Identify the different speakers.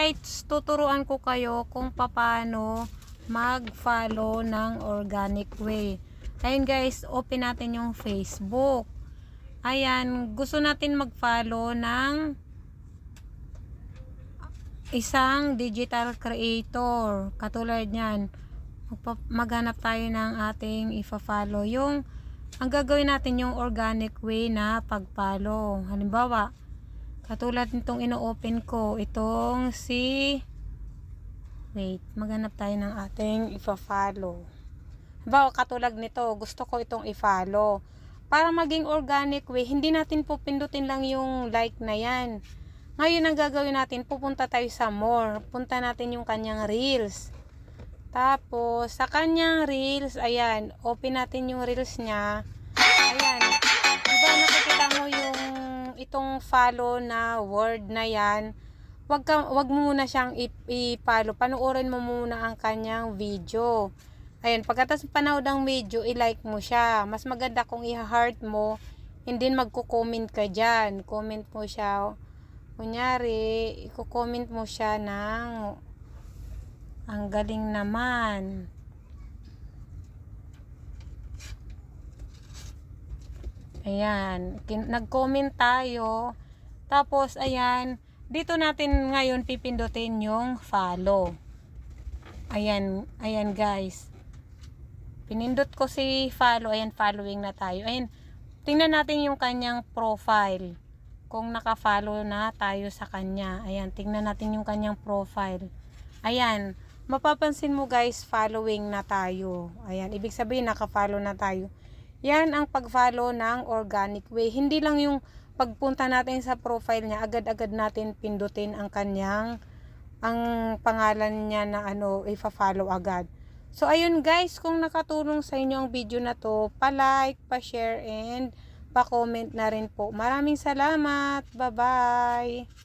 Speaker 1: guys, tuturuan ko kayo kung paano mag-follow ng organic way. Ayun guys, open natin yung Facebook. Ayan, gusto natin mag-follow ng isang digital creator. Katulad niyan, maghanap tayo ng ating ifa-follow. Ang gagawin natin yung organic way na pag-follow. Halimbawa, katulad nitong ino-open ko, itong maghanap tayo ng ating ifa-follow. Halimbawa, katulad nito, gusto ko itong i-follow. Para maging organic way, hindi natin po pindutin lang yung like na yan. Ngayon, ang gagawin natin, pupunta tayo sa more. Punta natin yung kanyang reels. Tapos, sa kanyang reels, ayan, open natin yung reels niya. Ayan, diba nakikita mo yung itong follow na word na yan, wag mo muna siyang i-follow, panoorin mo muna ang kanyang video. Ayan, pagkatapos panood ng video, i-like mo siya. Mas maganda kung i-heart mo, hindi magko-comment ka dyan. Comment mo siya, kunyari, i-comment mo siya ng ang galing naman. Ayan, nag-comment tayo. Tapos, ayan, dito natin ngayon pipindutin yung follow. Ayan, ayan guys. Pinindot ko si follow. Ayan, following na tayo. Ayan, tingnan natin yung kanyang profile. Kung naka-follow na tayo sa kanya. Ayan, tingnan natin yung kanyang profile. Ayan, mapapansin mo guys, following na tayo. Ayan, ibig sabihin naka-follow na tayo. Yan ang pag-follow ng organic way. Hindi lang yung pagpunta natin sa profile niya, agad-agad natin pindutin ang pangalan niya na i-follow agad. So, ayun guys, kung nakatulong sa inyo ang video na to, pa-like, pa-share, and pa-comment na rin po. Maraming salamat. Bye-bye.